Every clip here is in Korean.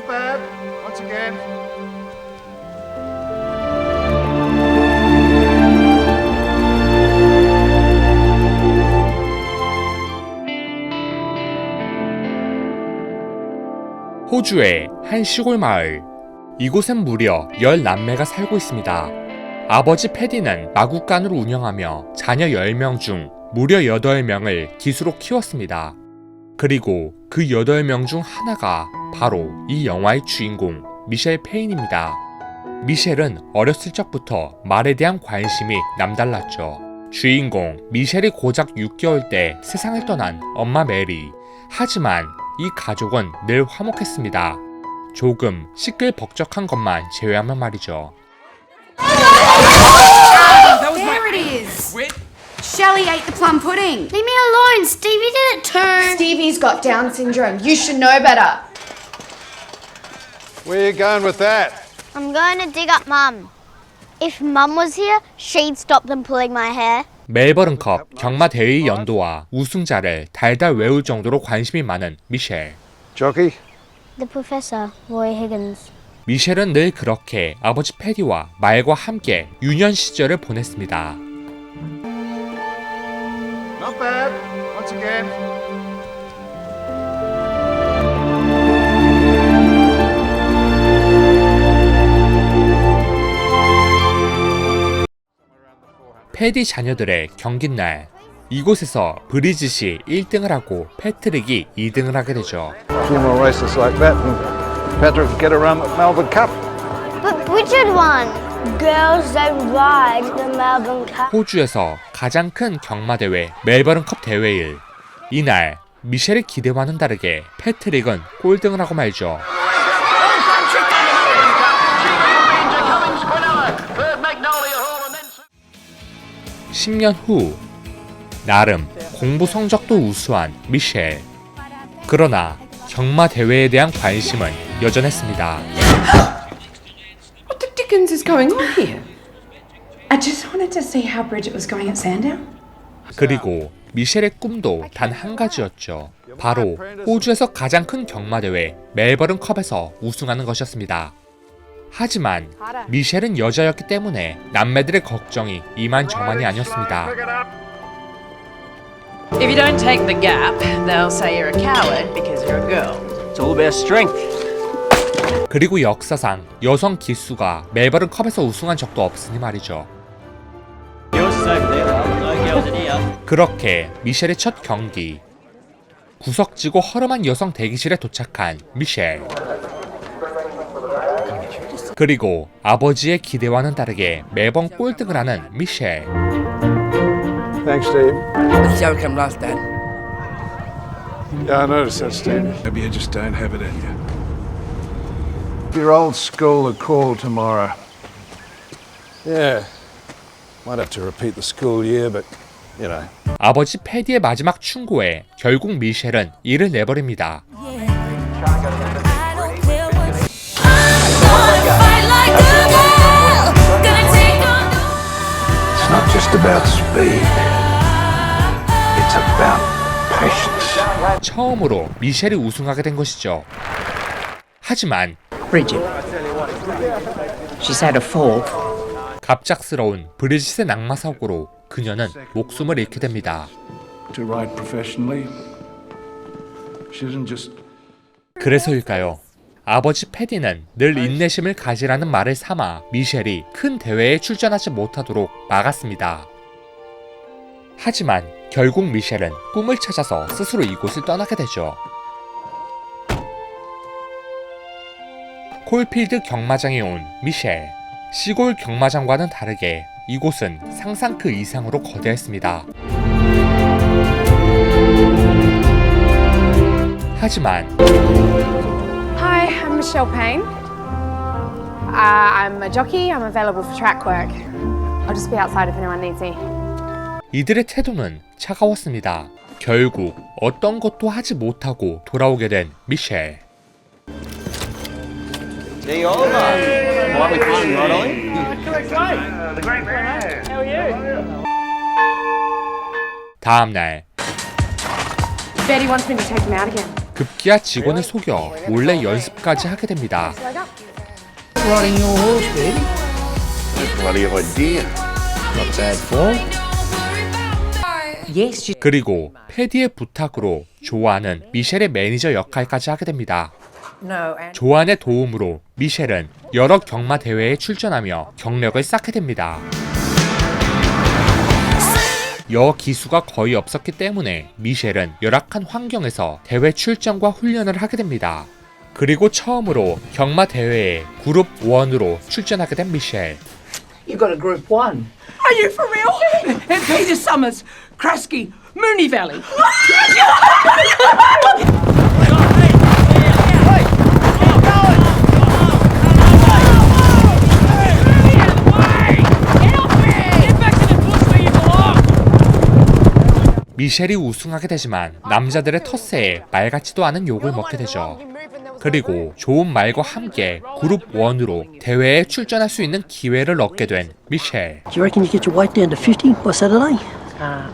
Not bad. Once again. 호주의 한 시골 마을. 이곳엔 무려 10남매가 살고 있습니다. 아버지 패디는 마구간으로 운영하며 자녀 10명 중 무려 8명을 기수로 키웠습니다. 그리고 그 8명 중 하나가 바로 이 영화의 주인공 미셸 페인입니다. 미셸은 어렸을 적부터 말에 대한 관심이 남달랐죠. 주인공 미셸이 고작 6개월 때 세상을 떠난 엄마 메리. 하지만 이 가족은 늘 화목했습니다. 조금 시끌벅적한 것만 제외하면 말이죠. There it is. Shelley ate the plum pudding. Leave me alone. Stevie did it too. Stevie's got Down syndrome. You should know better. Where you going with that? I'm going to dig up Mum. If Mum was here, she'd stop them pulling my hair. 멜버른컵 경마 대회의 연도와 우승자를 달달 외울 정도로 관심이 많은 미셸. Jockey? The professor, Roy Higgins. 미셸은 늘 그렇게 아버지 패디와 말과 함께 유년 시절을 보냈습니다. Not bad. Once again. 패디 자녀들의 경기날, 이곳에서 브리짓이 1등을 하고 패트릭이 2등을 하게 되죠. Two more races like that and Patrick will get a run at Melbourne Cup. But Richard won. Girls don't ride the Melbourne Cup. 호주에서 가장 큰 경마대회 멜버른컵 대회일. 이날 미셸의 기대와는 다르게 패트릭은 꼴등을 하고 말죠. 10년 후, 나름 공부 성적도 우수한 미셸. 그러나 경마 대회에 대한 관심은 여전했습니다. What the dickens is going on here? I just wanted to see how Bridget was going at Sandown. 그리고 미셸의 꿈도 단 한 가지였죠. 바로 호주에서 가장 큰 경마 대회 멜버른컵에서 우승하는 것이었습니다. 하지만 미셸은 여자였기 때문에 남매들의 걱정이 이만저만이 아니었습니다. If you don't take the gap, they'll say you're a coward because you're a girl. It's all about strength. 그리고 역사상 여성 기수가 멜버른컵에서 우승한 적도 없으니 말이죠. Yours is over there. No girls in here. 그렇게 미셸의 첫 경기. 구석지고 허름한 여성 대기실에 도착한 미셸. 그리고 아버지의 기대와는 다르게 매번 꼴등을 하는 미셸. Thanks, Steve. Let's show come last then. Yeah, I noticed that, Steve. Maybe you just don't have it in you. Your old school will call tomorrow. Yeah. Might have to repeat the school year, but, you know. 아버지 패디의 마지막 충고에 결국 미셸은 이를 내버립니다. It's not just about speed. It's about patience. 처음으로 미셸이 우승하게 된 것이죠. 하지만 Bridget. She's had a fall. 갑작스러운 브리짓의 낙마 사고로 그녀는 목숨을 잃게 됩니다. To ride professionally, she didn't just. 그래서일까요? 아버지 패디는 늘 인내심을 가지라는 말을 삼아 미셸이 큰 대회에 출전하지 못하도록 막았습니다. 하지만 결국 미셸은 꿈을 찾아서 스스로 이곳을 떠나게 되죠. 콜필드 경마장에 온 미셸. 시골 경마장과는 다르게 이곳은 상상 그 이상으로 거대했습니다. 하지만 Hi, I'm Michelle Payne. I'm a jockey. I'm available for track work. I'll just be outside if anyone needs me. 이들의 태도는 차가웠습니다. 결국 어떤 것도 하지 못하고 돌아오게 된 미셸. There you are, mate. Why are we flying right on? 다음 날 Betty wants me to take him out again. 급기야 직원을 속여 몰래 연습까지 하게 됩니다. Riding your horse, baby. Bloody idea. Not bad form. Yes, 그리고 패디의 부탁으로 조안은 미셸의 매니저 역할까지 하게 됩니다. no, and 조안의 도움으로 미셸은 여러 경마 대회에 출전하며 경력을 쌓게 됩니다. 여 기수가 거의 없었기 때문에 미셸은 열악한 환경에서 대회 출전과 훈련을 하게 됩니다. 그리고 처음으로 경마 대회에 그룹 1으로 출전하게 된 미셸. You got a group 1. are you for real? Peter Summers, Krusky, Mooney Valley. 미셸이 우승하게 되지만 남자들의 텃세에 말 같지도 않은 욕을 먹게 되죠. 그리고 좋은 말과 함께 그룹 1으로 대회에 출전할 수 있는 기회를 얻게 된 미셸. Do you reckon you get your weight down to 50 by Saturday?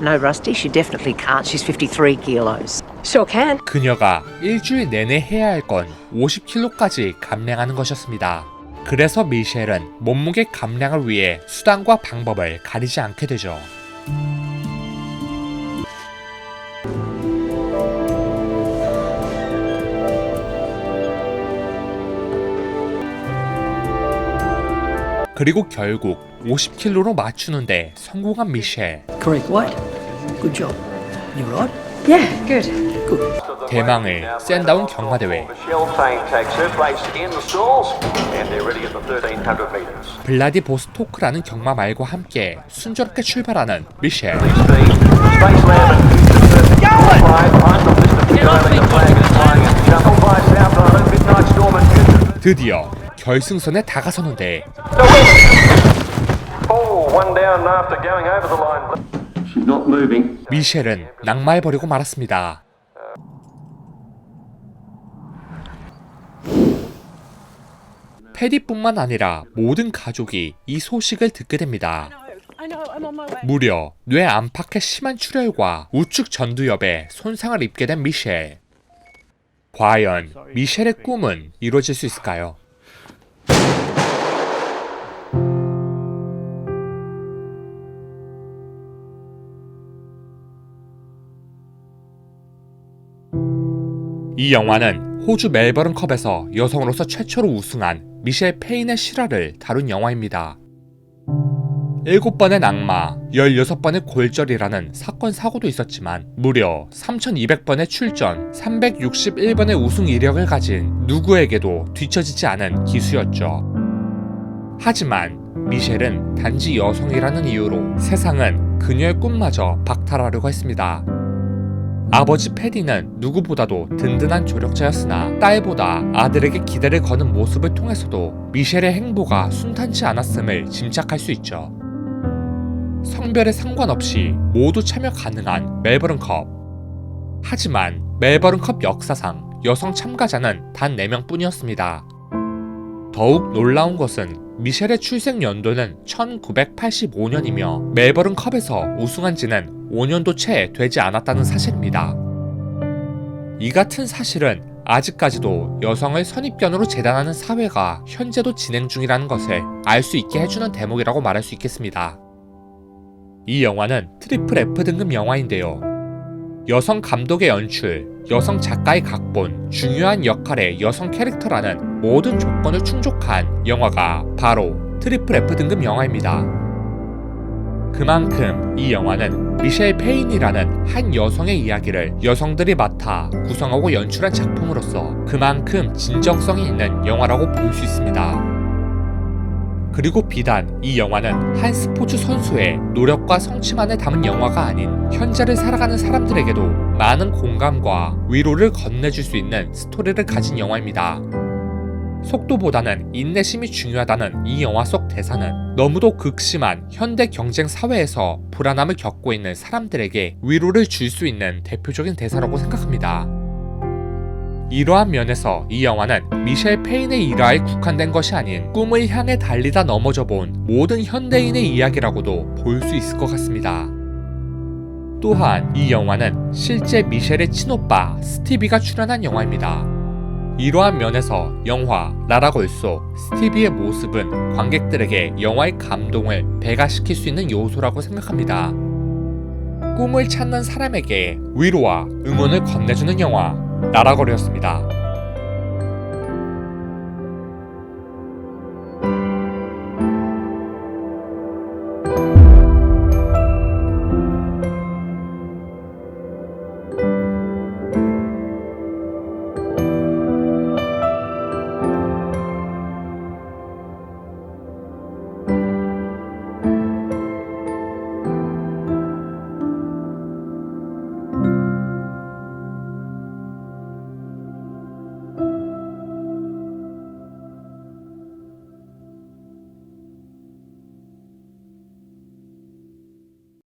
No, Rusty, she definitely can't. She's 53 kilos. Sure can. 그녀가 일주일 내내 해야 할 건 50kg까지 감량하는 것이었습니다. 그래서 미셸은 몸무게 감량을 위해 수단과 방법을 가리지 않게 되죠. 그리고 결국 50kg로 맞추는데 성공한 미셸. Correct weight. Good job. You right? Yeah, good. Good. 대망의 샌다운 경마대회. 블라디보스토크라는 경마 말과 함께 순조롭게 출발하는 미셸. 드디어 결승선에 다가서는데 미셸은 낙마해버리고 말았습니다. 패디뿐만 아니라 모든 가족이 이 소식을 듣게 됩니다. 무려 뇌 안팎의 심한 출혈과 우측 전두엽에 손상을 입게 된 미셸. 과연 미셸의 꿈은 이루어질 수 있을까요? 이 영화는 호주 멜버른컵에서 여성으로서 최초로 우승한 미셸 페인의 실화를 다룬 영화입니다. 7번의 낙마, 16번의 골절이라는 사건 사고도 있었지만 무려 3200번의 출전, 361번의 우승 이력을 가진 누구에게도 뒤처지지 않은 기수였죠. 하지만 미셸은 단지 여성이라는 이유로 세상은 그녀의 꿈마저 박탈하려고 했습니다. 아버지 패디는 누구보다도 든든한 조력자였으나 딸보다 아들에게 기대를 거는 모습을 통해서도 미셸의 행보가 순탄치 않았음을 짐작할 수 있죠. 성별에 상관없이 모두 참여 가능한 멜버른컵. 하지만 멜버른컵 역사상 여성 참가자는 단 4명뿐이었습니다. 더욱 놀라운 것은 미셸의 출생 연도는 1985년이며 멜버른컵에서 우승한 지는 5년도 채 되지 않았다는 사실입니다. 이 같은 사실은 아직까지도 여성을 선입견으로 재단하는 사회가 현재도 진행 중이라는 것을 알 수 있게 해주는 대목이라고 말할 수 있겠습니다. 이 영화는 트리플 F 등급 영화인데요. 여성 감독의 연출, 여성 작가의 각본, 중요한 역할의 여성 캐릭터라는 모든 조건을 충족한 영화가 바로 트리플 F 등급 영화입니다. 그만큼 이 영화는 미셸 페인이라는 한 여성의 이야기를 여성들이 맡아 구성하고 연출한 작품으로서 그만큼 진정성이 있는 영화라고 볼 수 있습니다. 그리고 비단 이 영화는 한 스포츠 선수의 노력과 성취만을 담은 영화가 아닌 현재를 살아가는 사람들에게도 많은 공감과 위로를 건네줄 수 있는 스토리를 가진 영화입니다. 속도보다는 인내심이 중요하다는 이 영화 속 대사는 너무도 극심한 현대 경쟁 사회에서 불안함을 겪고 있는 사람들에게 위로를 줄 수 있는 대표적인 대사라고 생각합니다. 이러한 면에서 이 영화는 미셸 페인의 일화에 국한된 것이 아닌 꿈을 향해 달리다 넘어져 본 모든 현대인의 이야기라고도 볼 수 있을 것 같습니다. 또한 이 영화는 실제 미셸의 친오빠 스티비가 출연한 영화입니다. 이러한 면에서 영화 라라걸 속 스티비의 모습은 관객들에게 영화의 감동을 배가시킬 수 있는 요소라고 생각합니다. 꿈을 찾는 사람에게 위로와 응원을 건네주는 영화 라라걸이었습니다.